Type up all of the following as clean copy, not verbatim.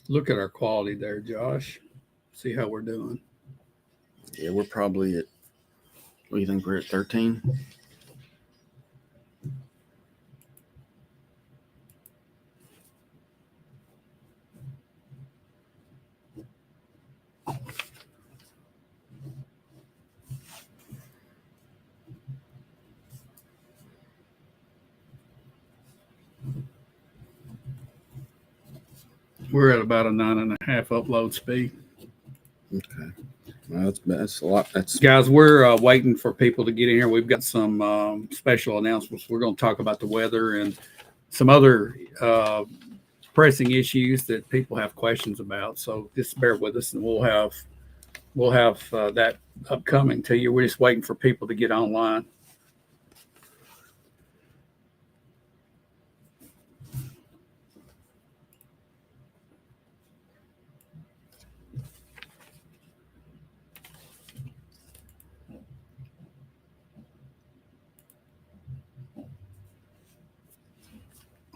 Look at our quality there, Josh. See how we're doing. Yeah, we're probably at. What do you think? We're at 13. We're at about a 9.5 upload speed. Okay. Well, that's a lot. That's Guys, we're waiting for people to get in here. We've got some special announcements. We're going to talk about the weather and some other pressing issues that people have questions about. So just bear with us, and we'll have that upcoming to you. We're just waiting for people to get online.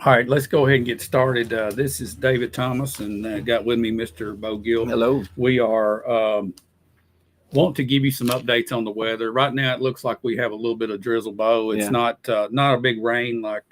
All right, let's go ahead and get started. This is David Thomas, and got with me Mr. Bo Gill. hello. We are want to give you some updates on the weather. Right now, it looks like we have a little bit of drizzle, Bo. It's not a big rain like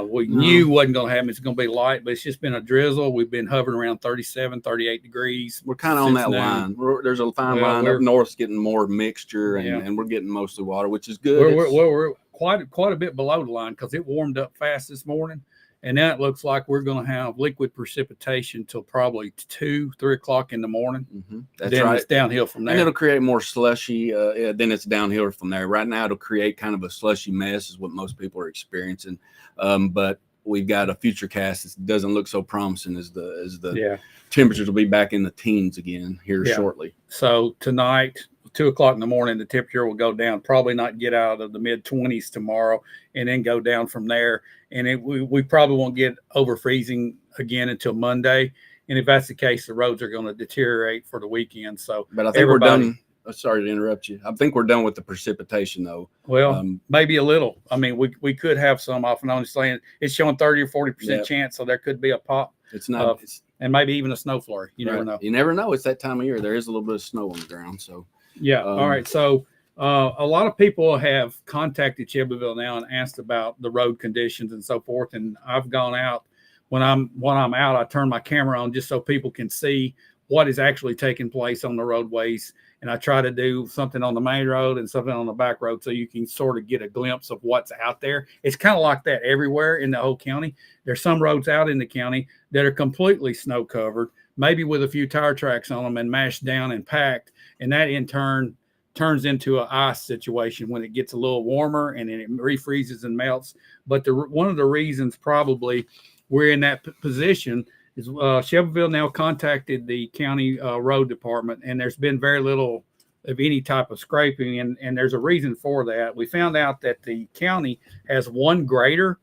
we knew wasn't going to happen. It's going to be light, but it's just been a drizzle. We've been hovering around 37, 38 degrees. We're kind of on that line. There's a fine line. Up north's getting more mixture, and we're getting mostly water, which is good. We're quite a bit below the line because it warmed up fast this morning. And now it looks like we're going to have liquid precipitation till probably 2, 3 o'clock in the morning. Mm-hmm. That's then right. It's downhill from there. And it'll create more slushy. Then it's downhill from there. Right now, it'll create kind of a slushy mess is what most people are experiencing. But we've got a future cast that doesn't look so promising as the temperatures will be back in the teens again here shortly. So tonight, 2 o'clock in the morning, the temperature will go down, probably not get out of the mid-20s tomorrow, and then go down from there. And we probably won't get over freezing again until Monday. And if that's the case, the roads are going to deteriorate for the weekend. So, but I think we're done. Sorry to interrupt you. I think we're done with the precipitation, though. Well, maybe a little. I mean, we could have some off and on. Saying it's showing 30 or 40% chance, so there could be a pop. It's not, and maybe even a snow flurry. You never know. You never know. It's that time of year. There is a little bit of snow on the ground. So yeah. All right. So a lot of people have contacted Shelbyville now and asked about the road conditions and so forth. And I've gone out when I'm out. I turn my camera on just so people can see what is actually taking place on the roadways. And I try to do something on the main road and something on the back road so you can sort of get a glimpse of what's out there. It's kind of like that everywhere in the whole county. There's some roads out in the county that are completely snow covered, maybe with a few tire tracks on them and mashed down and packed. And that in turn turns into an ice situation when it gets a little warmer and then it refreezes and melts. But one of the reasons probably we're in that position is Shelbyville now contacted the county road department, and there's been very little of any type of scraping, and there's a reason for that. We found out that the county has one grader,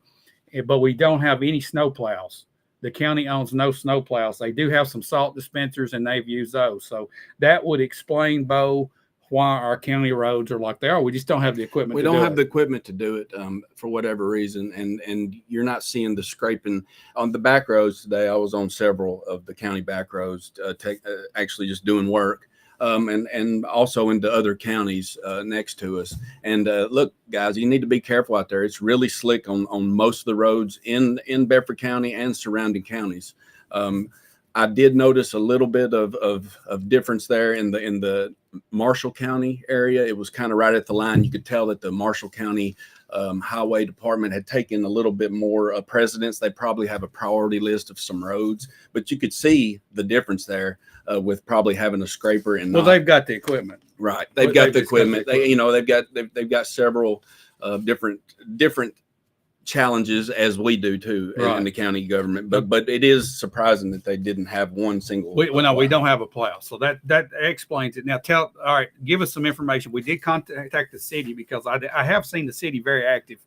but we don't have any snow plows. The county owns no snow plows. They do have some salt dispensers, and they've used those. So that would explain, Bo, why our county roads are like they are. We just don't have the equipment. We don't have the equipment to do it for whatever reason, and you're not seeing the scraping on the back roads today. I was on several of the county back roads, actually just doing work, and also into other counties next to us. And look, guys, you need to be careful out there. It's really slick on most of the roads in Bedford County and surrounding counties. I did notice a little bit of difference there in the Marshall County area. It was kind of right at the line. You could tell that the Marshall County Highway Department had taken a little bit more precedence. They probably have a priority list of some roads, but you could see the difference there with probably having a scraper and they've got the equipment, right? They've got the equipment. They've got several different challenges as we do too in the county government, but it is surprising that they didn't have one single. We don't have a plow, so that explains it. Now give us some information. We did contact the city because I have seen the city very active.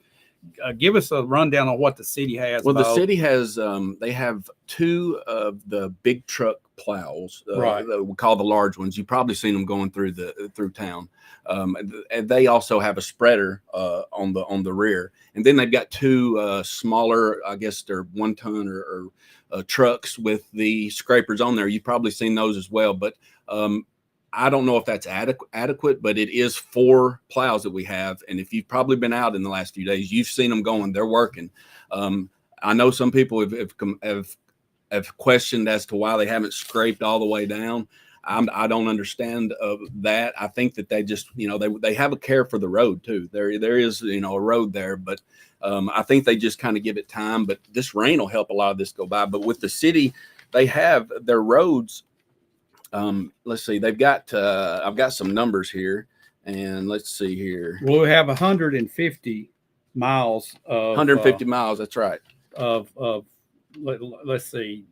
Give us a rundown on what the city has. Well, the city has they have 2 of the big truck plows, Right. we call the large ones. You've probably seen them going through town. And they also have a spreader on the rear, and then they've got two smaller, I guess they're 1 ton or trucks with the scrapers on there. You've probably seen those as well, but I don't know if that's adequate, but it is 4 plows that we have. And if you've probably been out in the last few days, you've seen them going. They're working. I know some people have questioned as to why they haven't scraped all the way down. I don't understand that. I think that they just, they have a care for the road too. There is, a road there, but I think they just kind of give it time. But this rain will help a lot of this go by. But with the city, they have their roads. Let's see. They've got. I've got some numbers here, and let's see here. Well, we have 150 miles of 150 miles. That's right. Let's see,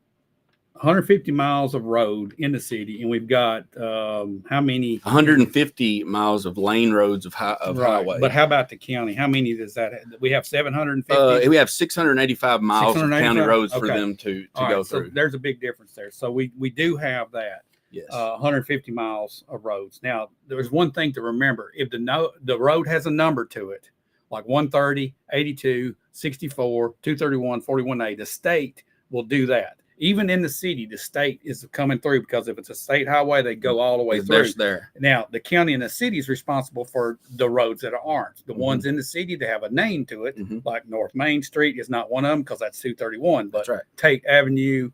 150 miles of road in the city, and we've got how many? 150 miles of lane roads of highway. But how about the county? How many does that have? We have 750. We have 685 miles of county roads for them to go through. So there's a big difference there. So we do have that. Yes. 150 miles of roads. Now, there's one thing to remember. If the road has a number to it, like 130, 82, 64, 231, 41A, the state will do that. Even in the city, the state is coming through, because if it's a state highway, they go all the way through. There. Now, the county and the city is responsible for the roads that aren't. The ones in the city that have a name to it, like North Main Street is not one of them, because that's 231. But that's right. Tate Avenue,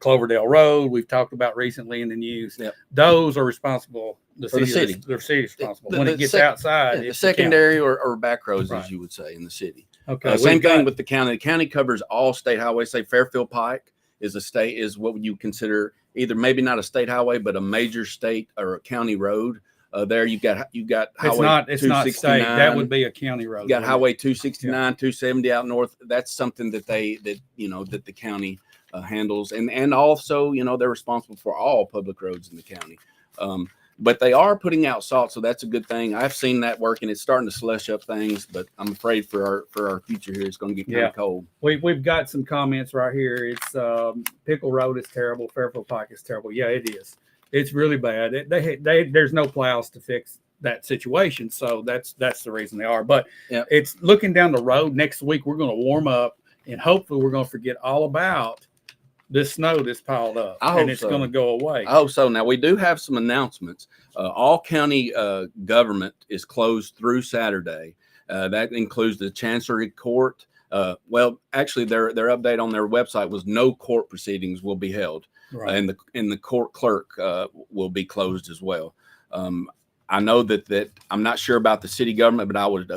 Cloverdale Road, we've talked about recently in the news. Yep. Those are responsible. The city is responsible. When it gets outside, the secondary or back roads, as you would say, in the city. Okay. Same thing with the county. The county covers all state highways. Say Fairfield Pike is what would you consider either maybe not a state highway, but a major state or a county road. There you got highway. It's not state. That would be a county road. You got highway 269, 270 out north. That's something that the county handles, and also they're responsible for all public roads in the county. But they are putting out salt, so that's a good thing. I've seen that working. It's starting to slush up things, but I'm afraid for our future here, it's going to get kind of cold. We've got some comments right here. It's Pickle Road is terrible. Fairfield Pike is terrible. Yeah, it is. It's really bad. There's no plows to fix that situation, so that's the reason they are. But it's looking down the road. Next week we're going to warm up, and hopefully we're going to forget all about this snow that's piled up, and it's going to go away. I hope so. Now, we do have some announcements. All county government is closed through Saturday. That includes the Chancery Court. Well, actually, their update on their website was no court proceedings will be held, and the court clerk will be closed as well. I know that I'm not sure about the city government, but I would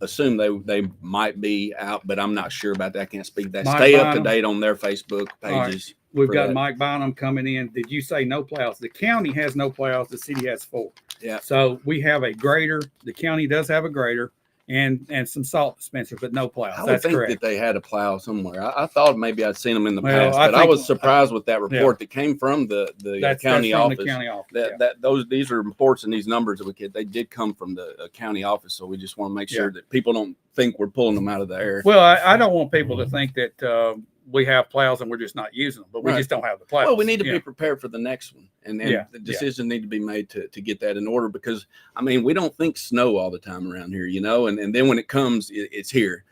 assume they might be out, but I'm not sure about that. I can't speak that. Stay up to date on their Facebook pages. Right. We've got Mike Bynum coming in. Did you say no plows? The county has no plows. The city has 4. Yeah. So we have a grader. The county does have a grader and some salt dispensers, but no plows. I would think that they had a plow somewhere. I thought maybe I'd seen them in the past, but I was surprised with that report that came from the county office. The county office. These are reports and these numbers that we get. They did come from the county office, so we just want to make sure that people don't think we're pulling them out of the air. Well, I don't want people to think that we have plows and we're just not using them, but we just don't have the plows. Well, we need to be prepared for the next one, and the decisions need to be made to get that in order, because we don't think snow all the time around here, and then when it comes, it's here,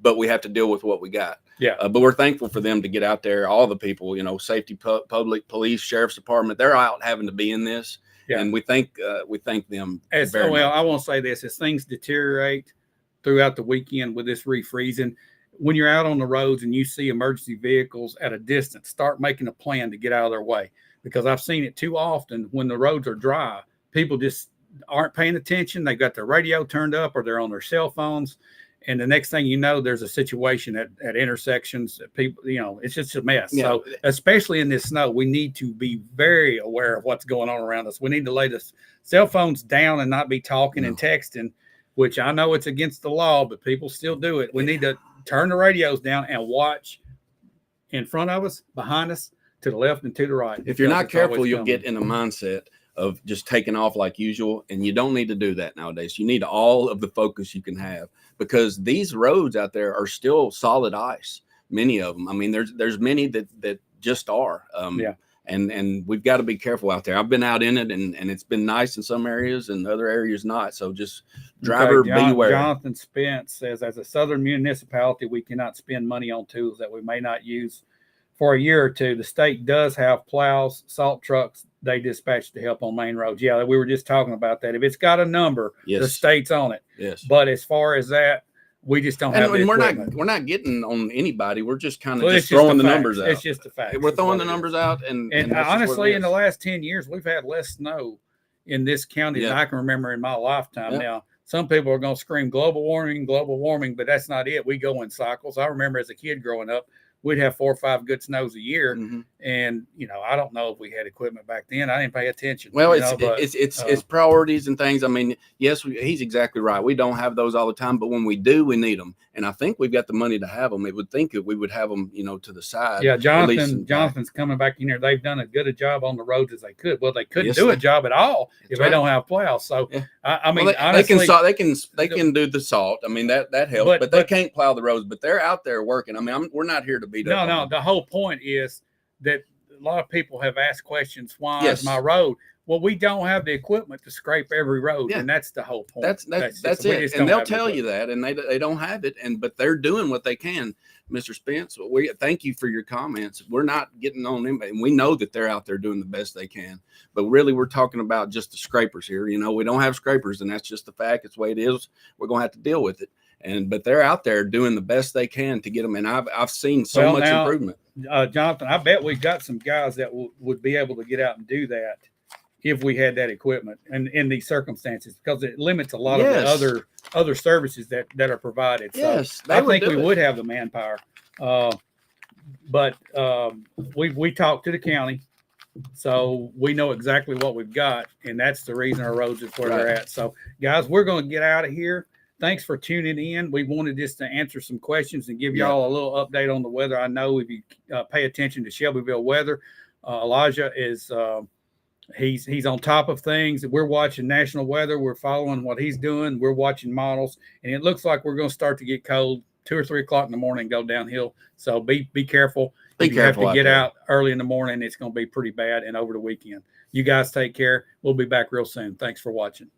but we have to deal with what we got. But we're thankful for them to get out there. All the people, safety, public, police, sheriff's department, they're out having to be in this, and we thank them. Very much. I want to say this: as things deteriorate throughout the weekend with this refreezing, when you're out on the roads and you see emergency vehicles at a distance, start making a plan to get out of their way, because I've seen it too often when the roads are dry. People just aren't paying attention. They've got their radio turned up or they're on their cell phones. And the next thing you know, there's a situation at intersections that people, it's just a mess. Yeah. So especially in this snow, we need to be very aware of what's going on around us. We need to lay the cell phones down and not be talking and texting, which I know it's against the law, but people still do it. We need to turn the radios down and watch in front of us, behind us, to the left and to the right. If you're not careful, you'll get in a mindset of just taking off like usual, and you don't need to do that nowadays. You need all of the focus you can have, because these roads out there are still solid ice. Many of them. There's many that just are. Yeah. And we've got to be careful out there. I've been out in it, and it's been nice in some areas and other areas not. So just driver beware. Jonathan Spence says, as a southern municipality, we cannot spend money on tools that we may not use for a year or two. The state does have plows, salt trucks they dispatch to help on main roads. Yeah, we were just talking about that. If it's got a number, the state's on it. Yes. But as far as that, we just don't have. And we're not getting on anybody. We're just kind of just throwing the numbers out. It's just a fact. We're throwing the numbers out, and honestly, in the last 10 years, we've had less snow in this county than I can remember in my lifetime. Now, some people are going to scream global warming, but that's not it. We go in cycles. I remember as a kid growing up, we'd have 4 or 5 good snows a year. Mm-hmm. And, I don't know if we had equipment back then. I didn't pay attention. Well, it's priorities and things. I mean, yes, he's exactly right. We don't have those all the time, but when we do, we need them. And I think we've got the money to have them. It would think that we would have them, to the side. Yeah. Jonathan's coming back in here. They've done as good a job on the roads as they could. Well, they couldn't do a job at all if they don't have plows. So, I mean, honestly, they can do the salt. I mean, that helps, but they can't plow the roads, but they're out there working. I mean, we're not here to beat up. No, the whole point is that a lot of people have asked questions. Why is my road? Well, we don't have the equipment to scrape every road, and that's the whole point. That's it. And they'll tell you that, and they don't have it, but they're doing what they can. Mr. Spence, we thank you for your comments. We're not getting on anybody, and we know that they're out there doing the best they can. But really, we're talking about just the scrapers here. We don't have scrapers, and that's just the fact. It's the way it is. We're going to have to deal with it. But they're out there doing the best they can to get them. And I've seen so much improvement. Jonathan, I bet we've got some guys that would be able to get out and do that if we had that equipment and in these circumstances, because it limits a lot of the other services that are provided. Yes, so I think we would have the manpower. But we talked to the county, so we know exactly what we've got, and that's the reason our roads is where they're at. So, guys, we're going to get out of here. Thanks for tuning in. We wanted just to answer some questions and give y'all a little update on the weather. I know if you pay attention to Shelbyville weather, Elijah is he's on top of things. We're watching national weather. We're following what he's doing. We're watching models, and it looks like we're going to start to get cold 2 or 3 o'clock in the morning and go downhill. So be careful. If you have to get out early in the morning, it's going to be pretty bad, and over the weekend. You guys take care. We'll be back real soon. Thanks for watching.